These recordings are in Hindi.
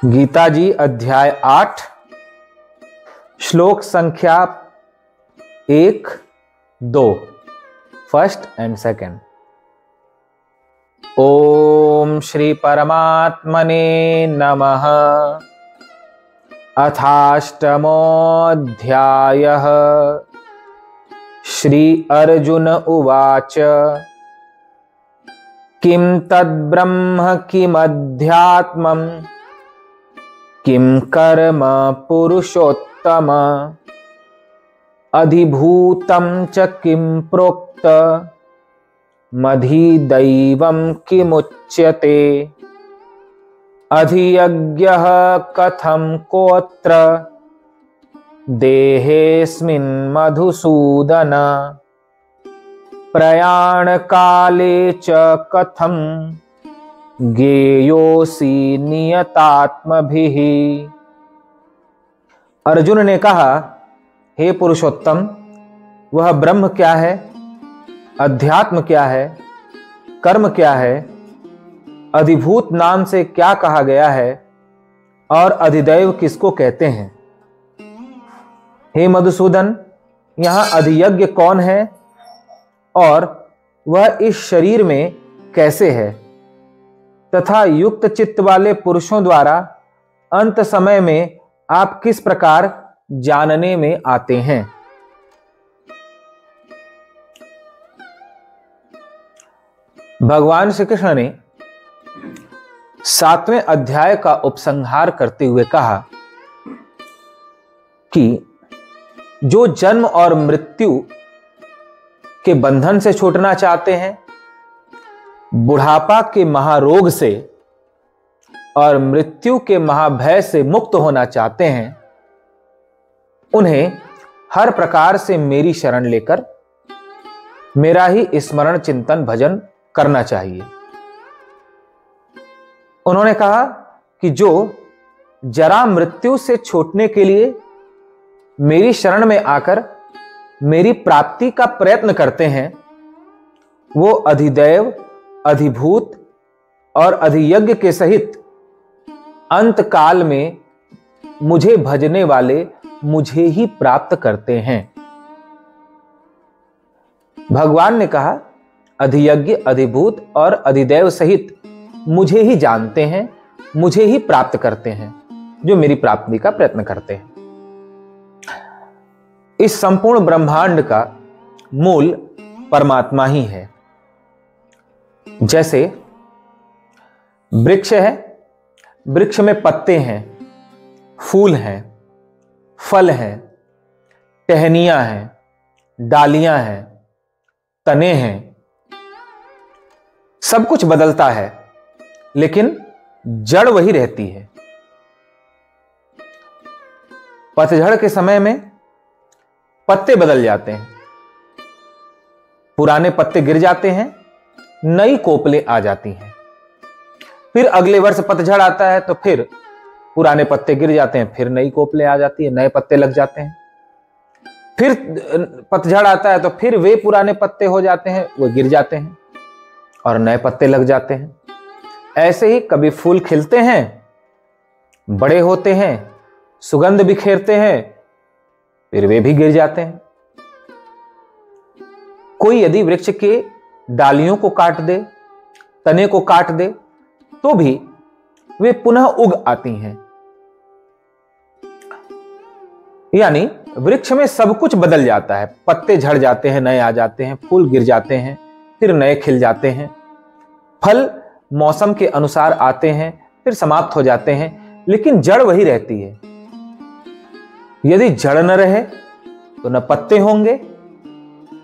गीता जी अध्याय 8 श्लोक संख्या 1, 2 फर्स्ट एंड सेकंड। ओम श्री परमात्मने नमः। अथाष्टमोऽध्यायः। श्री अर्जुन उवाच किं तद्ब्रह्म किमध्यात्मम् किं कर्म पुरुषोत्तम अधिभूतं च किं प्रोक्त मधिदैवं किमुच्यते अधियज्ञः कथं कोऽत्र देहेऽस्मिन् मधुसूदन प्रयाणकाले च कथं ज्ञेयोऽसि नियतात्मभिः। अर्जुन ने कहा, हे पुरुषोत्तम, वह ब्रह्म क्या है, अध्यात्म क्या है, कर्म क्या है, अधिभूत नाम से क्या कहा गया है और अधिदैव किसको कहते हैं। हे मधुसूदन, यहां अधियज्ञ कौन है और वह इस शरीर में कैसे है तथा युक्त चित्त वाले पुरुषों द्वारा अंत समय में आप किस प्रकार जानने में आते हैं। भगवान श्री कृष्ण ने 7वें अध्याय का उपसंहार करते हुए कहा कि जो जन्म और मृत्यु के बंधन से छूटना चाहते हैं, बुढ़ापा के महारोग से और मृत्यु के महाभय से मुक्त होना चाहते हैं, उन्हें हर प्रकार से मेरी शरण लेकर मेरा ही स्मरण चिंतन भजन करना चाहिए। उन्होंने कहा कि जो जरा मृत्यु से छूटने के लिए मेरी शरण में आकर मेरी प्राप्ति का प्रयत्न करते हैं, वो अधिदैव, अधिभूत और अधियज्ञ के सहित अंत काल में मुझे भजने वाले मुझे ही प्राप्त करते हैं। भगवान ने कहा, अधियज्ञ, अधिभूत और अधिदैव सहित मुझे ही जानते हैं, मुझे ही प्राप्त करते हैं, जो मेरी प्राप्ति का प्रयत्न करते हैं। इस संपूर्ण ब्रह्मांड का मूल परमात्मा ही है। जैसे वृक्ष है, वृक्ष में पत्ते हैं, फूल हैं, फल हैं, टहनियां हैं, डालियां हैं, तने हैं, सब कुछ बदलता है लेकिन जड़ वही रहती है। पतझड़ के समय में पत्ते बदल जाते हैं, पुराने पत्ते गिर जाते हैं, नई कोपलें आ जाती हैं। फिर अगले वर्ष पतझड़ आता है तो फिर पुराने पत्ते गिर जाते हैं, फिर नई कोपलें आ जाती है, नए पत्ते लग जाते हैं। फिर पतझड़ आता है तो फिर वे पुराने पत्ते हो जाते हैं, वो गिर जाते हैं और नए पत्ते लग जाते हैं। ऐसे ही कभी फूल खिलते हैं, बड़े होते हैं, सुगंध बिखेरते हैं, फिर वे भी गिर जाते हैं। कोई यदि वृक्ष के डालियों को काट दे, तने को काट दे, तो भी वे पुनः उग आती हैं। यानी वृक्ष में सब कुछ बदल जाता है, पत्ते झड़ जाते हैं, नए आ जाते हैं, फूल गिर जाते हैं, फिर नए खिल जाते हैं, फल मौसम के अनुसार आते हैं, फिर समाप्त हो जाते हैं, लेकिन जड़ वही रहती है। यदि जड़ न रहे तो न पत्ते होंगे,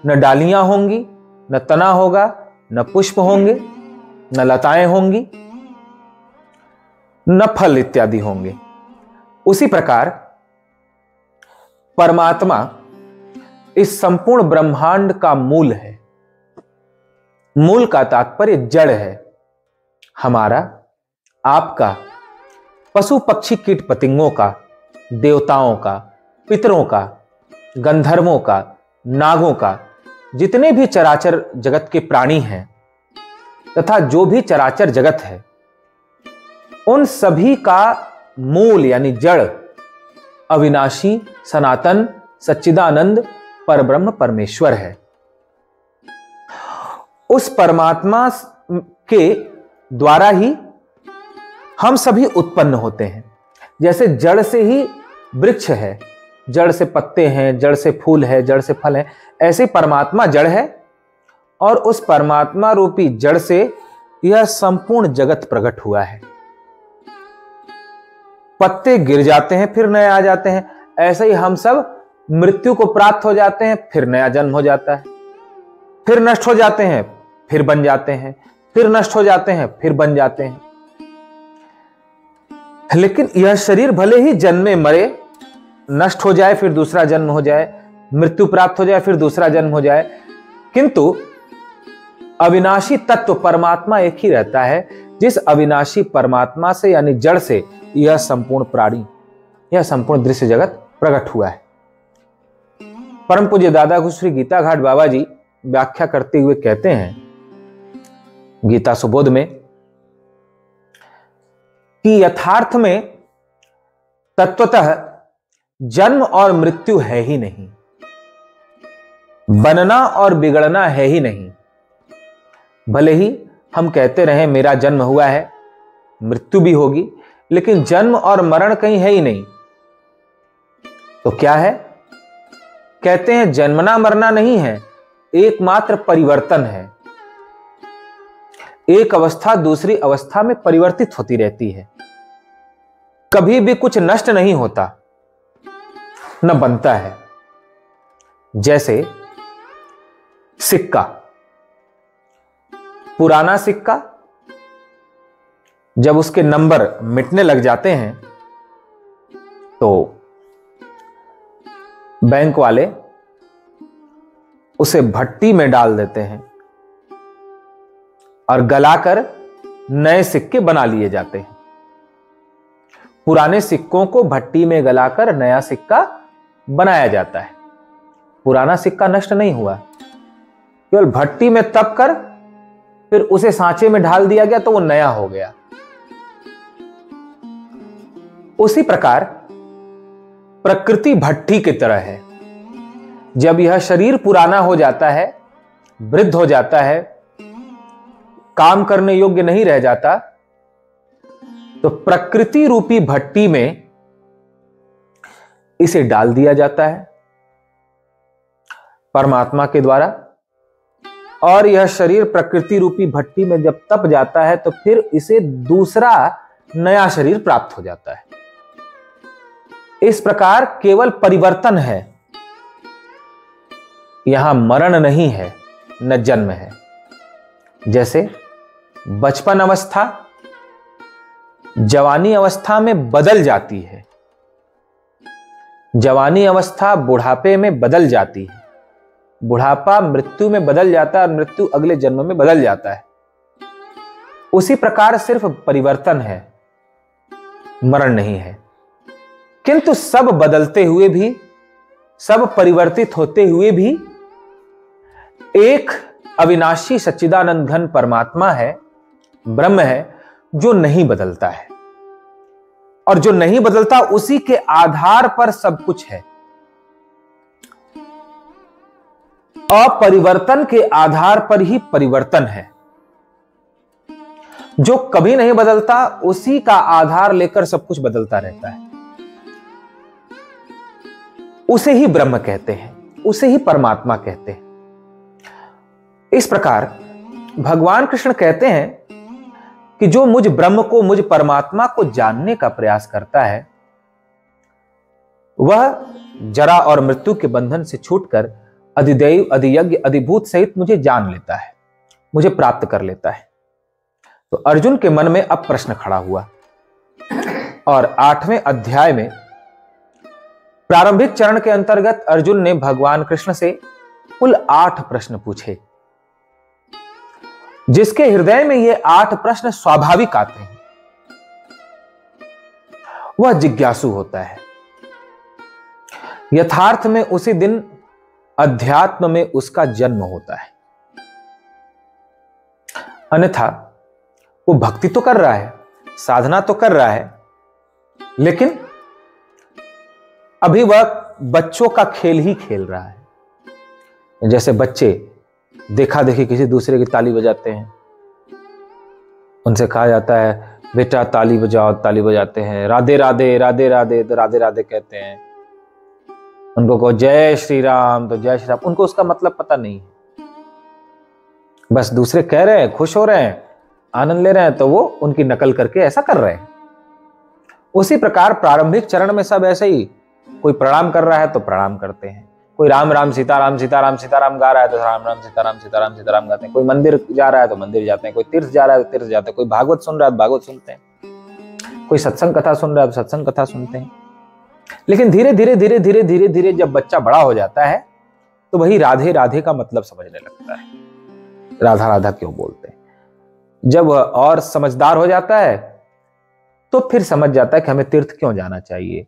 न डालियां होंगी, न तना होगा, न पुष्प होंगे, न लताएं होंगी, न फल इत्यादि होंगे। उसी प्रकार परमात्मा इस संपूर्ण ब्रह्मांड का मूल है। मूल का तात्पर्य जड़ है। हमारा, आपका, पशु पक्षी कीट पतंगों का, देवताओं का, पितरों का, गंधर्वों का, नागों का, जितने भी चराचर जगत के प्राणी हैं तथा जो भी चराचर जगत है, उन सभी का मूल यानी जड़, अविनाशी, सनातन, सच्चिदानंद परब्रह्म परमेश्वर है। उस परमात्मा के द्वारा ही हम सभी उत्पन्न होते हैं। जैसे जड़ से ही वृक्ष है, जड़ से पत्ते हैं, जड़ से फूल है, जड़ से फल है, ऐसे परमात्मा जड़ है और उस परमात्मा रूपी जड़ से यह संपूर्ण जगत प्रकट हुआ है। पत्ते गिर जाते हैं फिर नए आ जाते हैं, ऐसे ही हम सब मृत्यु को प्राप्त हो जाते हैं, फिर नया जन्म हो जाता है, फिर नष्ट हो जाते हैं, फिर बन जाते हैं, फिर नष्ट हो जाते हैं, फिर बन जाते हैं। लेकिन यह शरीर भले ही जन्मे मरे, नष्ट हो जाए फिर दूसरा जन्म हो जाए, मृत्यु प्राप्त हो जाए फिर दूसरा जन्म हो जाए, किंतु अविनाशी तत्व परमात्मा एक ही रहता है। जिस अविनाशी परमात्मा से यानी जड़ से यह संपूर्ण प्राणी, यह संपूर्ण दृश्य जगत प्रकट हुआ है। परम पूज्य दादा गुरु श्री गीता घाट बाबा जी व्याख्या करते हुए कहते हैं गीता सुबोध में कि यथार्थ में तत्वतः जन्म और मृत्यु है ही नहीं, बनना और बिगड़ना है ही नहीं। भले ही हम कहते रहे मेरा जन्म हुआ है, मृत्यु भी होगी, लेकिन जन्म और मरण कहीं है ही नहीं। तो क्या है? कहते हैं जन्मना मरना नहीं है, एकमात्र परिवर्तन है। एक अवस्था दूसरी अवस्था में परिवर्तित होती रहती है। कभी भी कुछ नष्ट नहीं होता, न बनता है। जैसे सिक्का, पुराना सिक्का जब उसके नंबर मिटने लग जाते हैं तो बैंक वाले उसे भट्टी में डाल देते हैं और गलाकर नए सिक्के बना लिए जाते हैं। पुराने सिक्कों को भट्टी में गलाकर नया सिक्का बनाया जाता है। पुराना सिक्का नष्ट नहीं हुआ, केवल भट्टी में तप कर फिर उसे सांचे में ढाल दिया गया तो वो नया हो गया। उसी प्रकार प्रकृति भट्टी की तरह है। जब यह शरीर पुराना हो जाता है, वृद्ध हो जाता है, काम करने योग्य नहीं रह जाता, तो प्रकृति रूपी भट्टी में इसे डाल दिया जाता है परमात्मा के द्वारा। और यह शरीर प्रकृति रूपी भट्टी में जब तप जाता है तो फिर इसे दूसरा नया शरीर प्राप्त हो जाता है। इस प्रकार केवल परिवर्तन है, यहां मरण नहीं है, न जन्म है। जैसे बचपन अवस्था जवानी अवस्था में बदल जाती है, जवानी अवस्था बुढ़ापे में बदल जाती है, बुढ़ापा मृत्यु में बदल जाता है और मृत्यु अगले जन्म में बदल जाता है। उसी प्रकार सिर्फ परिवर्तन है, मरण नहीं है। किंतु सब बदलते हुए भी, सब परिवर्तित होते हुए भी एक अविनाशी सच्चिदानंद घन परमात्मा है, ब्रह्म है, जो नहीं बदलता है। और जो नहीं बदलता उसी के आधार पर सब कुछ है। अपरिवर्तन के आधार पर ही परिवर्तन है। जो कभी नहीं बदलता उसी का आधार लेकर सब कुछ बदलता रहता है। उसे ही ब्रह्म कहते हैं, उसे ही परमात्मा कहते हैं। इस प्रकार भगवान कृष्ण कहते हैं कि जो मुझ ब्रह्म को, मुझ परमात्मा को जानने का प्रयास करता है, वह जरा और मृत्यु के बंधन से छूटकर अधिदैव, अधियज्ञ, अधिभूत सहित मुझे जान लेता है, मुझे प्राप्त कर लेता है। तो अर्जुन के मन में अब प्रश्न खड़ा हुआ और 8वें अध्याय में प्रारंभिक चरण के अंतर्गत अर्जुन ने भगवान कृष्ण से कुल 8 प्रश्न पूछे। जिसके हृदय में ये 8 प्रश्न स्वाभाविक आते हैं, वह जिज्ञासु होता है। यथार्थ में उसी दिन अध्यात्म में उसका जन्म होता है। अन्यथा वो भक्ति तो कर रहा है, साधना तो कर रहा है, लेकिन अभी वह बच्चों का खेल ही खेल रहा है। जैसे बच्चे देखा देखी किसी दूसरे की ताली बजाते हैं, उनसे कहा जाता है बेटा ताली बजाओ, ताली बजाते हैं, राधे राधे राधे राधे तो राधे राधे कहते हैं। उनको कहो जय श्री राम तो जय श्री राम, उनको उसका मतलब पता नहीं है। बस दूसरे कह रहे हैं, खुश हो रहे हैं, आनंद ले रहे हैं, तो वो उनकी नकल करके ऐसा कर रहे हैं। उसी प्रकार प्रारंभिक चरण में सब ऐसे ही, कोई प्रणाम कर रहा है तो प्रणाम करते हैं, कोई राम राम सीताराम सीताराम सीताराम गा रहा है तो राम राम सीताराम सीताराम सीताराम गाते हैं, कोई मंदिर जा रहा है तो मंदिर जाते हैं, कोई तीर्थ जा रहा है तो तीर्थ जाते हैं, कोई भागवत सुन रहा है तो भागवत सुनते हैं, कोई सत्संग कथा सुन रहा है तो सत्संग कथा सुनते हैं। लेकिन धीरे धीरे धीरे धीरे धीरे धीरे जब बच्चा बड़ा हो जाता है तो वही राधे राधे का मतलब समझने लगता है, राधा राधा क्यों बोलते हैं। जब और समझदार हो जाता है तो फिर समझ जाता है कि हमें तीर्थ क्यों जाना चाहिए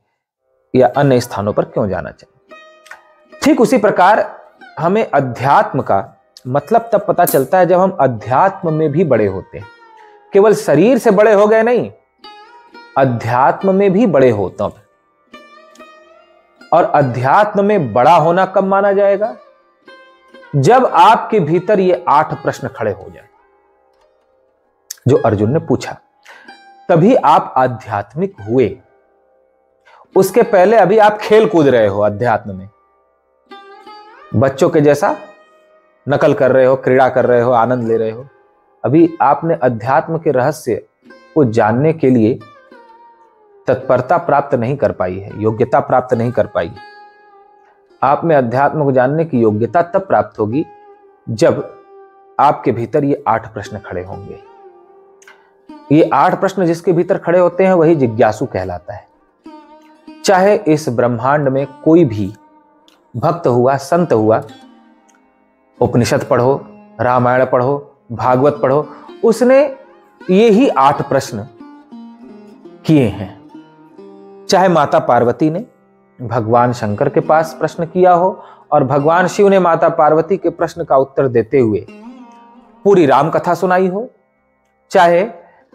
या अन्य स्थानों पर क्यों जाना चाहिए। ठीक उसी प्रकार हमें अध्यात्म का मतलब तब पता चलता है जब हम अध्यात्म में भी बड़े होते हैं। केवल शरीर से बड़े हो गए नहीं, अध्यात्म में भी बड़े होते हैं। और अध्यात्म में बड़ा होना कब माना जाएगा? जब आपके भीतर ये 8 प्रश्न खड़े हो जाए जो अर्जुन ने पूछा, तभी आप आध्यात्मिक हुए। उसके पहले अभी आप खेल कूद रहे हो अध्यात्म में, बच्चों के जैसा नकल कर रहे हो, क्रीड़ा कर रहे हो, आनंद ले रहे हो। अभी आपने अध्यात्म के रहस्य को जानने के लिए तत्परता प्राप्त नहीं कर पाई है, योग्यता प्राप्त नहीं कर पाई। आप में अध्यात्म को जानने की योग्यता तब प्राप्त होगी जब आपके भीतर ये 8 प्रश्न खड़े होंगे। ये 8 प्रश्न जिसके भीतर खड़े होते हैं वही जिज्ञासु कहलाता है। चाहे इस ब्रह्मांड में कोई भी भक्त हुआ, संत हुआ, उपनिषद पढ़ो, रामायण पढ़ो, भागवत पढ़ो, उसने ये ही 8 प्रश्न किए हैं। चाहे माता पार्वती ने भगवान शंकर के पास प्रश्न किया हो और भगवान शिव ने माता पार्वती के प्रश्न का उत्तर देते हुए पूरी राम कथा सुनाई हो, चाहे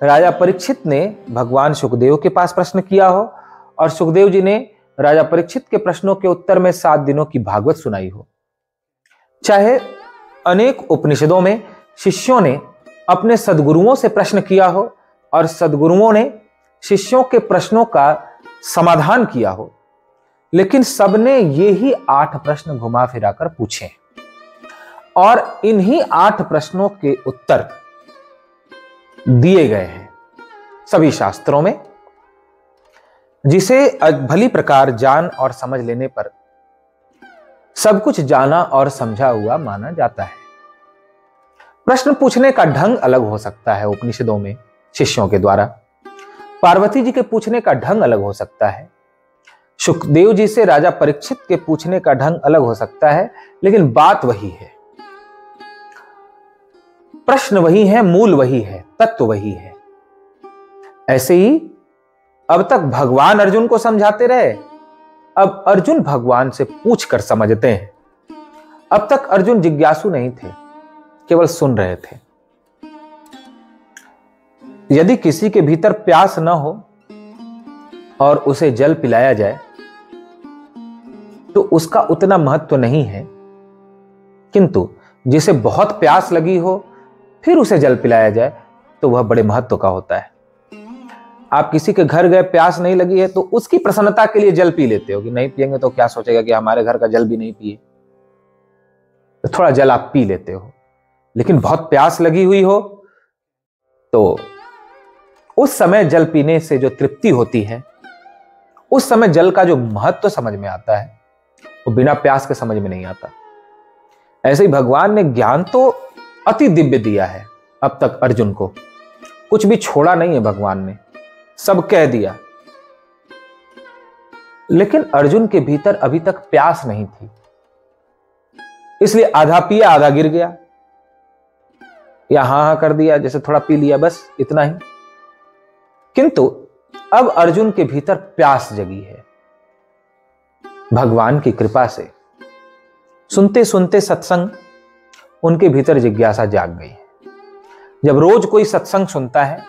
राजा परीक्षित ने भगवान सुखदेव के पास प्रश्न किया हो और सुखदेव जी ने राजा परीक्षित के प्रश्नों के उत्तर में 7 दिनों की भागवत सुनाई हो, चाहे अनेक उपनिषदों में शिष्यों ने अपने सद्गुरुओं से प्रश्न किया हो और सद्गुरुओं ने शिष्यों के प्रश्नों का समाधान किया हो, लेकिन सबने ये ही 8 प्रश्न घुमा फिराकर पूछे और इन्हीं 8 प्रश्नों के उत्तर दिए गए हैं सभी शास्त्रों में, जिसे भली प्रकार जान और समझ लेने पर सब कुछ जाना और समझा हुआ माना जाता है। प्रश्न पूछने का ढंग अलग हो सकता है उपनिषदों में शिष्यों के द्वारा, पार्वती जी के पूछने का ढंग अलग हो सकता है, सुखदेव जी से राजा परीक्षित के पूछने का ढंग अलग हो सकता है, लेकिन बात वही है, प्रश्न वही है, मूल वही है, तत्व वही है। ऐसे ही अब तक भगवान अर्जुन को समझाते रहे, अब अर्जुन भगवान से पूछकर समझते हैं। अब तक अर्जुन जिज्ञासु नहीं थे, केवल सुन रहे थे। यदि किसी के भीतर प्यास न हो और उसे जल पिलाया जाए तो उसका उतना महत्व नहीं है, किंतु जिसे बहुत प्यास लगी हो फिर उसे जल पिलाया जाए तो वह बड़े महत्व का होता है। आप किसी के घर गए, प्यास नहीं लगी है तो उसकी प्रसन्नता के लिए जल पी लेते हो कि नहीं पिएंगे तो क्या सोचेगा कि हमारे घर का जल भी नहीं पिए, तो थोड़ा जल आप पी लेते हो। लेकिन बहुत प्यास लगी हुई हो तो उस समय जल पीने से जो तृप्ति होती है, उस समय जल का जो महत्व समझ में आता है, वो बिना प्यास के समझ में नहीं आता। ऐसे ही भगवान ने ज्ञान तो अति दिव्य दिया है, अब तक अर्जुन को कुछ भी छोड़ा नहीं है भगवान ने, सब कह दिया, लेकिन अर्जुन के भीतर अभी तक प्यास नहीं थी, इसलिए आधा पिया आधा गिर गया, या हां कर दिया, जैसे थोड़ा पी लिया, बस इतना ही। किंतु अब अर्जुन के भीतर प्यास जगी है भगवान की कृपा से। सुनते सुनते सत्संग उनके भीतर जिज्ञासा जाग गई है। जब रोज कोई सत्संग सुनता है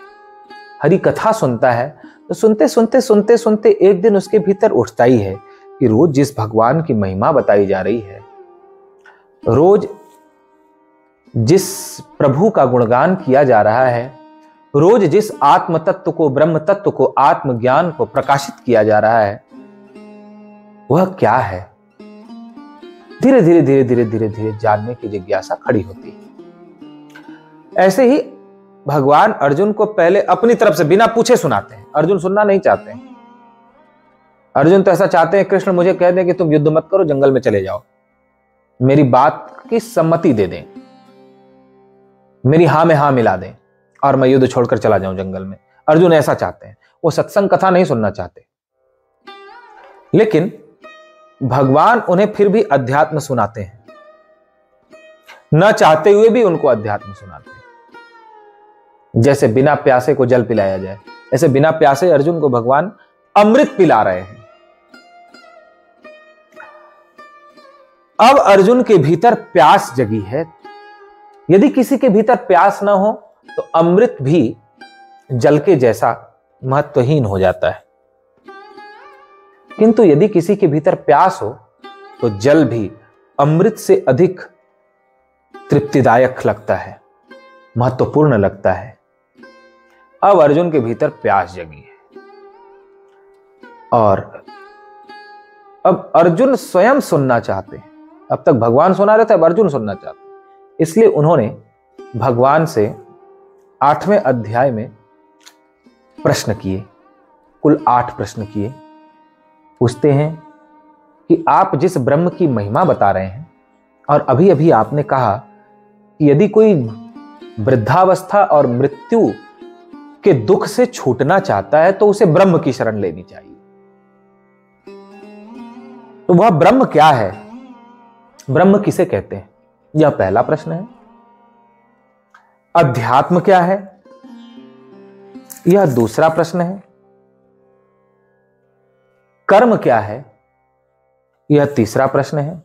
हरि कथा सुनता है तो सुनते सुनते सुनते सुनते एक दिन उसके भीतर उठता ही है कि रोज जिस भगवान की महिमा बताई जा रही है, रोज जिस प्रभु का गुणगान किया जा रहा है, रोज जिस आत्म तत्व को, ब्रह्म तत्व को, आत्मज्ञान को प्रकाशित किया जा रहा है, वह क्या है? धीरे धीरे धीरे धीरे धीरे धीरे जानने की जिज्ञासा खड़ी होती है। ऐसे ही भगवान अर्जुन को पहले अपनी तरफ से बिना पूछे सुनाते हैं। अर्जुन सुनना नहीं चाहते हैं। अर्जुन तो ऐसा चाहते हैं कृष्ण मुझे कह दें कि तुम युद्ध मत करो, जंगल में चले जाओ, मेरी बात की सम्मति दे दें, मेरी हां में हां मिला दें और मैं युद्ध छोड़कर चला जाऊं जंगल में। अर्जुन ऐसा चाहते हैं, वो सत्संग कथा नहीं सुनना चाहते। लेकिन भगवान उन्हें फिर भी अध्यात्म सुनाते हैं, न चाहते हुए भी उनको अध्यात्म सुनाते हैं। जैसे बिना प्यासे को जल पिलाया जाए, ऐसे बिना प्यासे अर्जुन को भगवान अमृत पिला रहे हैं। अब अर्जुन के भीतर प्यास जगी है। यदि किसी के भीतर प्यास ना हो तो अमृत भी जल के जैसा महत्वहीन हो जाता है, किंतु यदि किसी के भीतर प्यास हो तो जल भी अमृत से अधिक तृप्तिदायक लगता है, महत्वपूर्ण लगता है। अब अर्जुन के भीतर प्यास जगी है और अब अर्जुन स्वयं सुनना चाहते हैं। अब तक भगवान सुना रहे थे, अब अर्जुन सुनना चाहते हैं। इसलिए उन्होंने भगवान से 8वें अध्याय में प्रश्न किए, कुल 8 प्रश्न किए। पूछते हैं कि आप जिस ब्रह्म की महिमा बता रहे हैं और अभी अभी आपने कहा कि यदि कोई वृद्धावस्था और मृत्यु के दुख से छूटना चाहता है तो उसे ब्रह्म की शरण लेनी चाहिए, तो वह ब्रह्म क्या है, ब्रह्म किसे कहते हैं? यह पहला प्रश्न है। अध्यात्म क्या है? यह दूसरा प्रश्न है। कर्म क्या है? यह तीसरा प्रश्न है।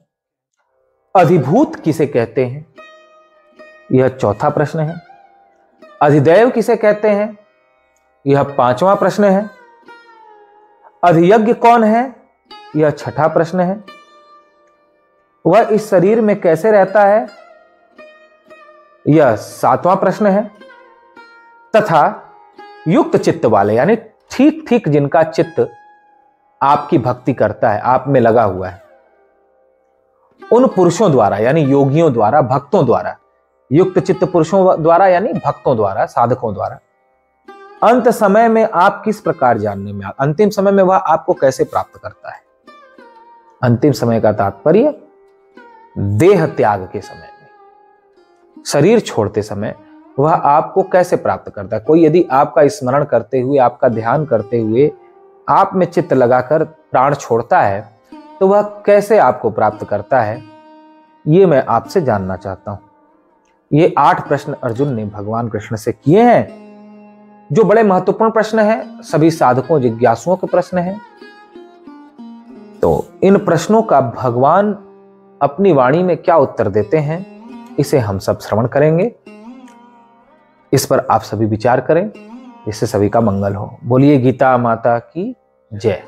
अधिभूत किसे कहते हैं? यह चौथा प्रश्न है। अधिदैव किसे कहते हैं? यह 5वां प्रश्न है। अधियज्ञ कौन है? यह 6ठा प्रश्न है। वह इस शरीर में कैसे रहता है? यह 7वां प्रश्न है। तथा युक्त चित्त वाले, यानी ठीक ठीक जिनका चित्त आपकी भक्ति करता है, आप में लगा हुआ है, उन पुरुषों द्वारा यानी योगियों द्वारा, भक्तों द्वारा, युक्त चित्त पुरुषों द्वारा यानी भक्तों द्वारा, साधकों द्वारा अंत समय में आप किस प्रकार जानने में, अंतिम समय में वह आपको कैसे प्राप्त करता है। अंतिम समय का तात्पर्य देह त्याग के समय में, शरीर छोड़ते समय वह आपको कैसे प्राप्त करता है। कोई यदि आपका स्मरण करते हुए, आपका ध्यान करते हुए आप में चित्त लगाकर प्राण छोड़ता है तो वह कैसे आपको प्राप्त करता है, ये मैं आपसे जानना चाहता हूं। ये 8 प्रश्न अर्जुन ने भगवान कृष्ण से किए हैं, जो बड़े महत्वपूर्ण प्रश्न हैं, सभी साधकों जिज्ञासुओं के प्रश्न हैं। तो इन प्रश्नों का भगवान अपनी वाणी में क्या उत्तर देते हैं, इसे हम सब श्रवण करेंगे। इस पर आप सभी विचार करें, इससे सभी का मंगल हो। बोलिए गीता माता की जय।